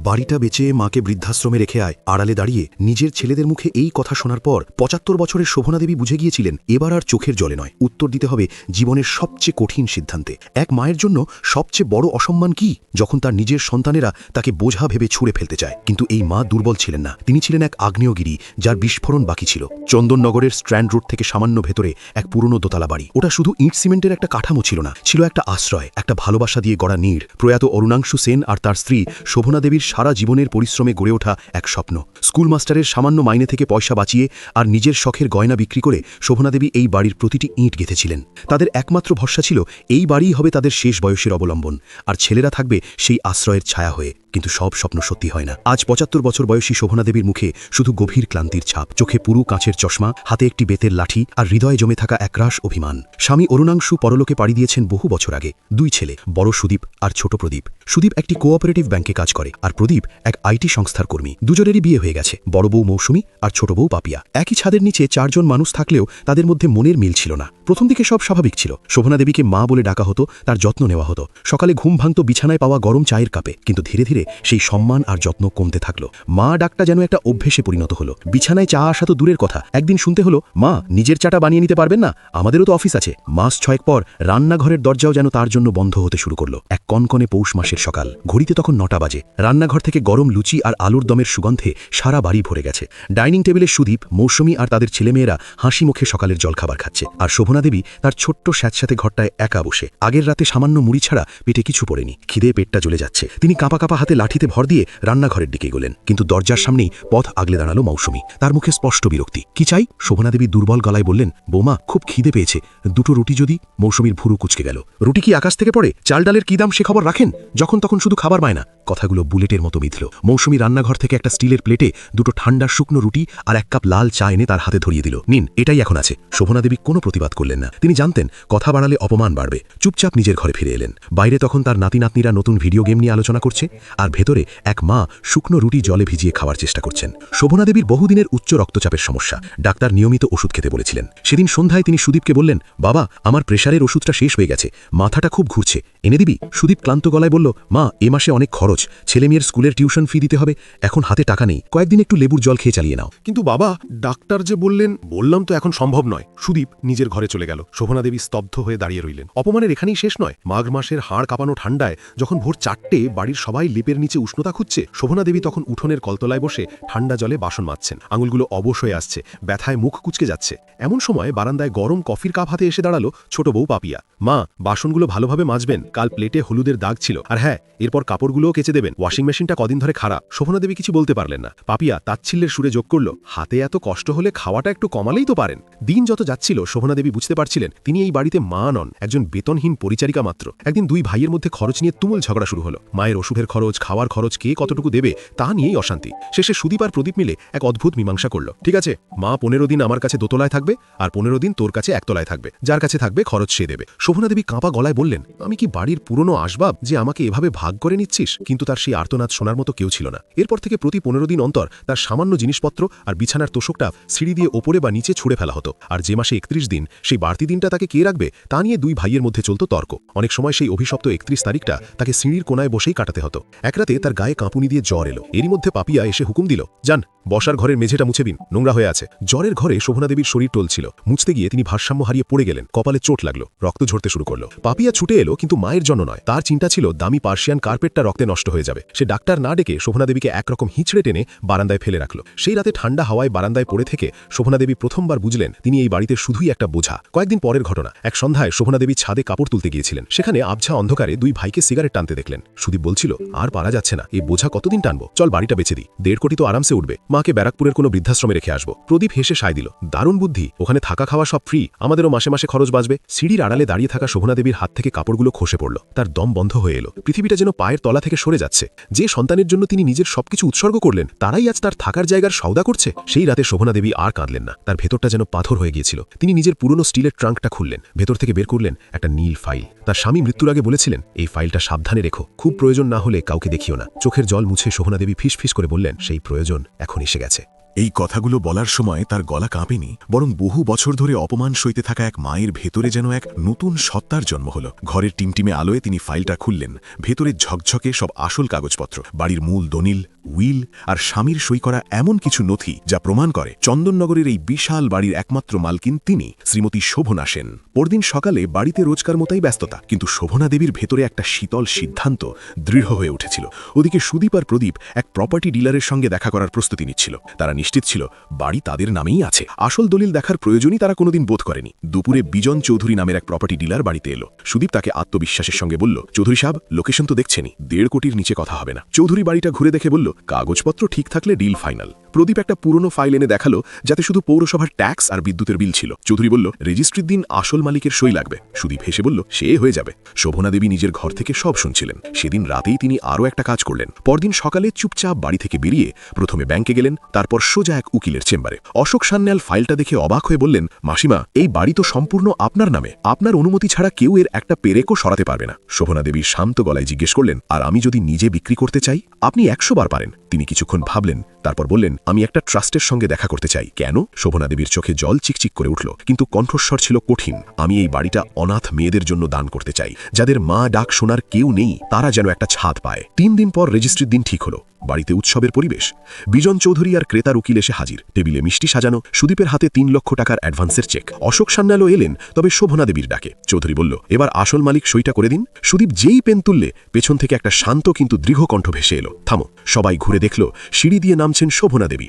বাড়িটা বেচে মাকে বৃদ্ধাশ্রমে রেখে আয়। আড়ালে দাঁড়িয়ে নিজের ছেলেদের মুখে এই কথা শোনার পর ৭৫ বছরের শোভনা দেবী বুঝে গিয়েছিলেন এবার আর চোখের জলে নয়, উত্তর দিতে হবে জীবনের সবচেয়ে কঠিন সিদ্ধান্তে। এক মায়ের জন্য সবচেয়ে বড় অসম্মান কি? যখন তার নিজের সন্তানেরা তাকে বোঝা ভেবে ছুঁড়ে ফেলতে চায়। কিন্তু এই মা দুর্বল ছিলেন না, তিনি ছিলেন এক আগ্নেয়গিরি যার বিস্ফোরণ বাকি ছিল। চন্দননগরের স্ট্র্যান্ড রোড থেকে সামান্য ভেতরে এক পুরনো দোতলা বাড়ি। ওটা শুধু ইট সিমেন্টের একটা কাঠামো ছিল না, ছিল একটা আশ্রয়, একটা ভালোবাসা দিয়ে গড়া নীড়। প্রয়াত অরুণাংশু সেন আর তার স্ত্রী শোভনা দেবীর সারা জীবনের পরিশ্রমে গড়ে ওঠা এক স্বপ্ন। স্কুল মাস্টারের সামান্য মাইনে থেকে পয়সা বাঁচিয়ে আর নিজের শখের গয়না বিক্রি করে শোভনা দেবী এই বাড়ির প্রতিটি ইঁট গেঁথেছিলেন। তাদের একমাত্র ভরসা ছিল এই বাড়িই হবে তাদের শেষ বয়সের অবলম্বন, আর ছেলেরা থাকবে সেই আশ্রয়ের ছায়া হয়ে। কিন্তু সব স্বপ্ন সত্যি হয় না। আজ ৭৫ বছর বয়সী শোভনা দেবীর মুখে শুধু গভীর ক্লান্তির ছাপ, চোখে পুরু কাঁচের চশমা, হাতে একটি বেতের লাঠি, আর হৃদয়ে জমে থাকা একরাশ অভিমান। স্বামী অরুণাংশু পরলোকে পাড়ি দিয়েছেন বহু বছর আগে। দুই ছেলে, বড় সুদীপ আর ছোট প্রদীপ। সুদীপ একটি কোঅপারেটিভ ব্যাংকে কাজ করে, আর প্রদীপ এক আইটি সংস্থার কর্মী। দুজনেরই বিয়ে হয়ে গেছে। বড় বউ মৌসুমী আর ছোট বউ পাপিয়া। একই ছাদের নিচে ৪ জন মানুষ থাকলেও তাদের মধ্যে মনের মিল ছিল না। প্রথম দিকে সব স্বাভাবিক ছিল। শোভনা দেবীকে মা বলে ডাকা হতো, তার যত্ন নেওয়া হতো। সকালে ঘুম ভাঙত বিছানায় পাওয়া গরম চায়ের কাপে। কিন্তু ধীরে ধীরে সেই সম্মান আর যত্ন কমতে থাকলো। মা ডাকটা যেন একটা অভ্যেসে পরিণত হলো। বিছানায় চা আসা তো দূরের কথা, একদিন শুনতে হলো, মা নিজের চাটা বানিয়ে নিতে পারবেন না? আমাদেরও তো অফিস আছে। মাস ৬ পর রান্নাঘরের দরজাও যেন তার জন্য বন্ধ হতে শুরু করলো। এক কনকনে পৌষ মাসের সকাল, ঘড়িতে তখন ৯টা বাজে। রান্নাঘর থেকে গরম লুচি আর আলুর দমের সুগন্ধে সারা বাড়ি ভরে গেছে। ডাইনিং টেবিলে সুদীপ, মৌসুমী আর তাদের ছেলেমেয়েরা হাসি মুখে সকালের জলখাবার খাচ্ছে। আর শোভনা দেবী তার ছোট্ট স্যাঁতস্যাঁতে ঘরটায় একা বসে। আগের রাতে সামান্য মুড়ি ছাড়া পেটে কিছু পড়েনি। খিদে পেটটা জ্বলে যাচ্ছে। তিনি কাঁপা কাঁপা হাতে লাঠিতে ভর দিয়ে রান্নাঘরের দিকে গেলেন। কিন্তু দরজার সামনেই পথ আগলে দাঁড়ালো মৌসুমী। তার মুখে স্পষ্ট বিরক্তি। কি চাই? শোভনা দেবী দুর্বল গলায় বললেন, বৌমা খুব খিদে পেয়েছে, 2টো রুটি যদি। মৌসুমীর ভুরু কুচকে গেল। রুটি কি আকাশ থেকে পড়ে? চাল ডালের কি দাম সে খবর রাখেন? যখন তখন শুধু খাবার পায় না। কথাগুলো বুলেটের মতো বিঁধল। মৌসুমী রান্নাঘর থেকে একটা স্টিলের প্লেটে 2টো ঠান্ডা শুকনো রুটি আর 1 কাপ লাল চা এনে তার হাতে ধরিয়ে দিল। নিন, এটাই এখন আছে। শোভনা দেবী কোনো প্রতিবাদ করলেন না। তিনি জানতেন কথা বাড়ালে অপমান বাড়বে। চুপচাপ নিজের ঘরে ফিরে এলেন। বাইরে তখন তার নাতি নাতনিরা নতুন ভিডিও গেম নিয়ে আলোচনা করছে, আর ভেতরে এক মা শুকনো রুটি জলে ভিজিয়ে খাওয়ার চেষ্টা করছেন। শোভনা দেবীর বহুদিনের উচ্চ রক্তচাপের সমস্যা। ডাক্তার নিয়মিত ওষুধ খেতে বলেছিলেন। সেদিন সন্ধ্যায় তিনি সুদীপকে বললেন, বাবা আমার প্রেশারের ওষুধটা শেষ হয়ে গেছে, মাথাটা খুব ঘুরছে, এনে দিবি? সুদীপ ক্লান্ত গলায় বলল, মা এ মাসে অনেক খরচ, ছেলে মেয়ের স্কুলের টিউশন ফি দিতে হবে, এখন হাতে টাকা নেই, কয়েকদিন একটু লেবুর জল খেয়ে চালিয়ে নাও। কিন্তু বাবা, ডাক্তার যে বললেন। বললাম তো এখন সম্ভব নয়। সুদীপ নিজের ঘরে চলে গেল। শোভনা দেবী স্তব্ধ হয়ে দাঁড়িয়ে রইলেন। অপমানের এখানেই শেষ নয়। মাঘ মাসের হাড় কাঁপানো ঠান্ডায় যখন ভোর 4টে বাড়ির সবাই লেপের নিচে উষ্ণতা খুঁজছে, শোভনা দেবী তখন উঠোনের কলতলায় বসে ঠান্ডা জলে বাসন মাজছেন। আঙুলগুলো অবশ হয়ে আসছে, ব্যথায় মুখ কুচকে যাচ্ছে। এমন সময় বারান্দায় গরম কফির কাপ হাতে এসে দাঁড়ালো ছোট বউ পাপিয়া। মা বাসনগুলো ভালোভাবে মাজবেন, কাল প্লেটে হলুদের দাগ ছিল, আর হ্যাঁ এরপর কাপড়গুলোও কেচে দেবেন, ওয়াশিং মেশিনটা কদিন ধরে খারাপ। শোভনা দেবী কিছু বলতে পারলেন না। পাপিয়া তাচ্ছিল্যের সুরে যোগ করল, হাতে এত কষ্ট হলে খাওয়াটা একটু কমালেই তো পারেন। দিন যত যাচ্ছিল শোভনা দেবী বুঝতে পারছিলেন তিনি এই বাড়িতে মা নন, একজন বেতনহীন পরিচারিকা মাত্র। একদিন 2 ভাইয়ের মধ্যে খরচ নিয়ে তুমুল ঝগড়া শুরু হলো। মায়ের ওষুধের খরচ, খাওয়ার খরচ কে কতটুকু দেবে তা নিয়েই অশান্তি। শেষে সুদীপ আর প্রদীপ মিলে এক অদ্ভুত মীমাংসা করল। ঠিক আছে, মা 15 দিন আমার কাছে দোতলায় থাকবে, আর 15 দিন তোর কাছে একতলায় থাকবে, যার কাছে থাকবে খরচ সে দেবে। শোভনা দেবী কাঁপা গলায় বললেন, আমি কি বাড়ির পুরনো আসবাব যে আমাকে এভাবে ভাগ করে নিচ্ছিস? কিন্তু তার সেই আর্তনাদ শোনার মতো কেউ ছিল না। এরপর থেকে প্রতি 15 দিন অন্তর তার সামান্য জিনিসপত্র আর বিছানার তোষকটা সিঁড়ি দিয়ে ওপরে বা নিচে ছুঁড়ে ফেলা হতো। আর যে মাসে 31 দিন, সেই বাড়তি দিনটা তাকে কে রাখবে তা নিয়ে 2 ভাইয়ের মধ্যে চলত তর্ক। অনেক সময় সেই অভিশপ্ত 31 তারিখটা তাকে সিঁড়ির কোনায় বসেই কাটাতে হতো। এক রাতে তার গায়ে কাঁপুনি দিয়ে জ্বর এলো। এরই মধ্যে পাপিয়া এসে হুকুম দিল, যান বসার ঘরের মেঝেটা মুছে দিন, নোংরা হয়ে আছে। জ্বরের ঘরে শোভনা দেবীর শরীর টলছিল। মুছতে গিয়ে তিনি ভারসাম্য হারিয়ে পড়ে গেলেন। কপালে চোট লাগলো, রক্ত ঝরতে শুরু করলো। পাপিয়া ছুটে এলো, কিন্তু মায়ের জন্য নয়। তার চিন্তা ছিল দামি পার্সিয়ান কার্পেটটা রক্তে নষ্ট হয়ে যাবে। সে ডাক্তার না ডেকে শোভনা দেবীকে একরকম হিঁচড়ে টেনে বারান্দায় ফেলে রাখলো। সেই রাতে ঠান্ডা হাওয়ায় বারান্দায় পড়ে থেকে শোভনা দেবী প্রথমবার বুঝলেন তিনি এই বাড়িতে শুধুই একটা বোঝা। কয়েকদিন পরের ঘটনা। এক সন্ধ্যায় শোভনা দেবী ছাদে কাপড় তুলতে গিয়েছিলেন। সেখানে আবছা অন্ধকারে 2 ভাইকে সিগারেট টানতে দেখলেন। সুদীপ বলছিল, আর পারা যাচ্ছে না, এই বোঝা কতদিন টানবো, চল বাড়িটা বেচে দিই, 1.5 কোটি তো আরামসে উঠবে, মাকে ব্যারাকপুরের কোনো বৃদ্ধাশ্রমে রেখে আসবো। প্রদীপ হেসে সায় দিল, দারুণ বুদ্ধি, ওখানে থাকা খাওয়া সব ফ্রি, আমাদেরও মাসে মাসে খরচ বাঁচবে। সিঁড়ির আড়ালে দাঁড়িয়ে থাকা শোভনা দেবীর হাত থেকে কাপড়গুলো খসে পড়ল। তার দম বন্ধ হয়ে এলো। পৃথিবীটা যেন পায়ের তলা থেকে সরে যাচ্ছে। যে সন্তানের জন্য তিনি নিজের সবকিছু উৎসর্গ করলেন, তারাই আজ তার থাকার জায়গার সওদা করছে। সেই রাতে শোভনা দেবী আর কাঁদলেন না। তার ভেতরটা যেন পাথর হয়ে গিয়েছিল। তিনি নিজের পুরনো স্টিলের ট্রাঙ্কটা খুললেন, ভেতর থেকে বের করলেন একটা নীল ফাইল। তার স্বামী মৃত্যুর আগে বলেছিলেন, এই ফাইলটা সাবধানে রেখো, খুব প্রয়োজন না হলে কাউকে দেখিও না। চোখের জল মুছে শোভনা দেবী ফিস ফিস করে বললেন, সেই প্রয়োজন এখন এসে গেছে। এই কথাগুলো বলার সময় তার গলা কাঁপেনি, বরং বহু বছর ধরে অপমান সইতে থাকা এক মায়ের ভেতরে যেন এক নতুন সত্তার জন্ম হল। ঘরের টিমটিমে আলোয় তিনি ফাইলটা খুললেন। ভেতরে ঝকঝকে সব আসল কাগজপত্র, বাড়ির মূল দলিল, উইল আর স্বামীর সই করা এমন কিছু নথি যা প্রমাণ করে চন্দননগরের এই বিশাল বাড়ির একমাত্র মালকিন তিনি, শ্রীমতী শোভনা সেন। পরদিন সকালে বাড়িতে রোজকার মতোই ব্যস্ততা, কিন্তু শোভনা দেবীর ভেতরে একটা শীতল সিদ্ধান্ত দৃঢ় হয়ে উঠেছিল। ওদিকে সুদীপ আর প্রদীপ এক প্রপার্টি ডিলারের সঙ্গে দেখা করার প্রস্তুতি নিচ্ছিল। তারা নিশ্চিত ছিল বাড়ি তাদের নামেই আছে। আসল দলিল দেখার প্রয়োজনই তারা কোনোদিন বোধ করেনি। দুপুরে বিজন চৌধুরী নামের এক প্রপার্টি ডিলার বাড়িতে এলো। সুদীপ তাকে আত্মবিশ্বাসের সঙ্গে বলল, চৌধুরী সাহেব, লোকেশন তো দেখছেনই, 1.5 কোটির নিচে কথা হবে না। চৌধুরী বাড়িটা ঘুরে দেখে বলল, কাগজপত্র ঠিক থাকলে ডিল ফাইনাল। প্রদীপ একটা পুরনো ফাইল এনে দেখালো, যাতে শুধু পৌরসভার ট্যাক্স আর বিদ্যুতের বিল ছিল। চৌধুরী বলল, রেজিস্ট্রির দিন আসল মালিকের সই লাগবে। সুদীপ হেসে বলল, সে হয়ে যাবে। শোভনা দেবী নিজের ঘর থেকে সব শুনছিলেন। সেদিন রাতেই তিনি আরও একটা কাজ করলেন। পরদিন সকালে চুপচাপ বাড়ি থেকে বেরিয়ে প্রথমে ব্যাংকে গেলেন, তারপর সোজা এক উকিলের চেম্বারে। অশোক সান্যাল ফাইলটা দেখে অবাক হয়ে বললেন, মাসিমা, এই বাড়ি তো সম্পূর্ণ আপনার নামে। আপনার অনুমতি ছাড়া কেউ এর একটা পেরেকও সরাতে পারবে না। শোভনা দেবী শান্ত গলায় জিজ্ঞেস করলেন, আর আমি যদি নিজে বিক্রি করতে চাই? আপনি 100 বার পারেন। তিনি কিছুক্ষণ ভাবলেন, তারপর বললেন, আমি একটা ট্রাস্টের সঙ্গে দেখা করতে চাই। কেন? শোভনা দেবীর চোখে জল চিকচিক করে উঠল, কিন্তু কণ্ঠস্বর ছিল কঠিন। আমি এই বাড়িটা অনাথ মেয়েদের জন্য দান করতে চাই, যাদের মা ডাক শোনার কেউ নেই, তারা যেন একটা ছাদ পায়। 3 দিন পর রেজিস্ট্রির দিন ঠিক হলো। বাড়িতে উৎসবের পরিবেশ। বিজন চৌধুরী আর ক্রেতার উকিল এসে হাজির। টেবিলে মিষ্টি সাজানো, সুদীপের হাতে 3 লক্ষ টাকার অ্যাডভান্সের চেক। অশোক সান্যালও এলেন, তবে শোভনা দেবীর ডাকে। চৌধুরী বলল, এবার আসল মালিক সইটা করে দিন। সুদীপ যেই পেন তুললে, পেছন থেকে একটা শান্ত কিন্তু দৃঢ় কণ্ঠ ভেসে এলো, থামো। সবাই ঘুরে দেখল, সিঁড়ি দিয়ে নামছেন শোভনা দেবী।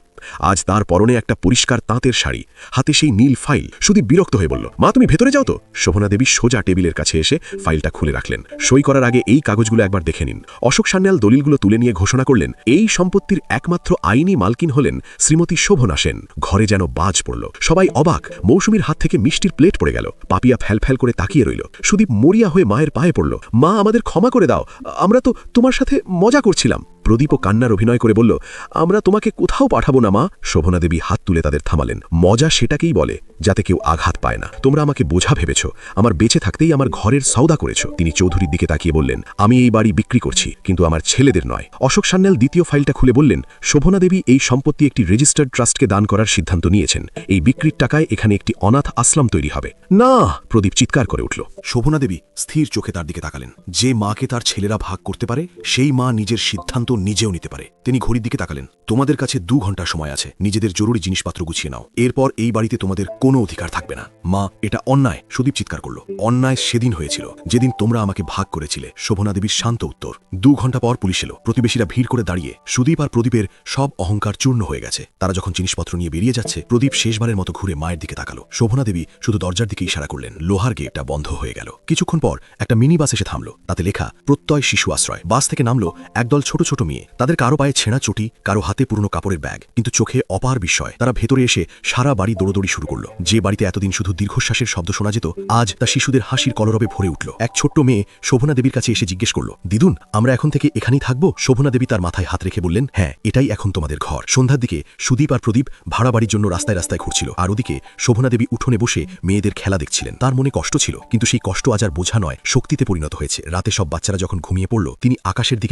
আজ তার পরনে একটা পরিষ্কার তাঁতের শাড়ি, হাতে সেই নীল ফাইল। সুদীপ বিরক্ত হয়ে বলল, মা, তুমি ভেতরে যাও তো। শোভনা দেবী সোজা টেবিলের কাছে এসে ফাইলটা খুলে রাখলেন। সই করার আগে এই কাগজগুলো একবার দেখে নিন। অশোক সান্যাল দলিলগুলো তুলে নিয়ে ঘোষণা করলেন, এই সম্পত্তির একমাত্র আইনি মালকিন হলেন শ্রীমতী শোভনা সেন। ঘরে যেন বাজ পড়ল। সবাই অবাক। মৌসুমীর হাত থেকে মিষ্টির প্লেট পড়ে গেল। পাপিয়া ফ্যাল করে তাকিয়ে রইল। সুদীপ মরিয়া হয়ে মায়ের পায়ে পড়ল, মা, আমাদের ক্ষমা করে দাও, আমরা তো তোমার সাথে মজা করছিলাম। প্রদীপও কান্নার অভিনয় করে বলল, আমরা তোমাকে কোথাও পাঠাবো না মা। শোভনা দেবী হাত তুলে তাদের থামালেন। মজা সেটাকেই বলে যাতে কেউ আঘাত পায় না। তোমরা আমাকে বোঝা ভেবেছ, আমার বেঁচে থাকতেই আমার ঘরের সওদা করেছ। তিনি চৌধুরীর দিকে তাকিয়ে বললেন, আমি এই বাড়ি বিক্রি করছি, কিন্তু আমার ছেলেদের নয়। অশোক সান্যাল দ্বিতীয় ফাইলটা খুলে বললেন, শোভনা দেবী এই সম্পত্তি একটি রেজিস্টার্ড ট্রাস্টকে দান করার সিদ্ধান্ত নিয়েছেন। এই বিক্রির টাকায় এখানে একটি অনাথ আশ্রম তৈরি হবে। না! প্রদীপ চিৎকার করে উঠল। শোভনা দেবী স্থির চোখে তার দিকে তাকালেন। যে মাকে তার ছেলেরা ভাগ করতে পারে, সেই মা নিজের সিদ্ধান্ত নিজেও নিতে পারে। তিনি ঘড়ির দিকে তাকালেন। তোমাদের কাছে 2 ঘন্টা সময় আছে, নিজেদের জরুরি জিনিসপত্র গুছিয়ে নাও। এরপর এই বাড়িতে তোমাদের কোনো অধিকার থাকবে না। মা, এটা অন্যায়। সুদীপ চিৎকার করল। অন্যায় সেদিন হয়েছিল, যেদিন তোমরা আমাকে ভাগ করেছিলে। শোভনা দেবীর শান্ত উত্তর। 2 ঘন্টা পর পুলিশ এলো। প্রতিবেশীরা ভিড় করে দাঁড়িয়ে। সুদীপ আর প্রদীপের সব অহংকার চূর্ণ হয়ে গেছে। তারা যখন জিনিসপত্র নিয়ে বেরিয়ে যাচ্ছে, প্রদীপ শেষবারের মতো ঘুরে মায়ের দিকে তাকালো। শোভনা দেবী শুধু দরজার দিকে ইশারা করলেন। লোহার গেটটা বন্ধ হয়ে গেল। কিছুক্ষণ পর একটা মিনি বাস এসে থামলো। তাতে লেখা, প্রত্যয় শিশু আশ্রয়। বাস থেকে নামলো একদল ছোট ছোট মেয়ে। তাদের কারো পায়ে ছেঁড়া চটি, কারো হাতে পুরনো কাপড়ের ব্যাগ, কিন্তু চোখে অপার বিস্ময়। তারা ভেতরে এসে সারা বাড়ি দৌড়দৌড়ি শুরু করলো। যে বাড়িতে এতদিন শুধু দীর্ঘশ্বাসের শব্দ শোনা যেত, আজ তা শিশুদের হাসির কলরবে ভরে উঠল। এক ছোট্ট মেয়ে শোভনা দেবীর কাছে এসে জিজ্ঞেস করল, দিদুন, আমরা এখন থেকে এখানেই থাকবো? শোভনা দেবী তার মাথায় হাত রেখে বললেন, হ্যাঁ, এটাই এখন তোমাদের ঘর। সন্ধ্যার দিকে সুদীপ আর প্রদীপ ভাড়া বাড়ির জন্য রাস্তায় রাস্তায় ঘুরছিল। আর ওদিকে শোভনা দেবী উঠোনে বসে মেয়েদের খেলা দেখছিলেন। তার মনে কষ্ট ছিল, কিন্তু সেই কষ্ট আজ আর বোঝা নয়, শক্তিতে পরিণত হয়েছে। রাতে সব বাচ্চারা যখন ঘুমিয়ে পড়ল, তিনি আকাশের দিকে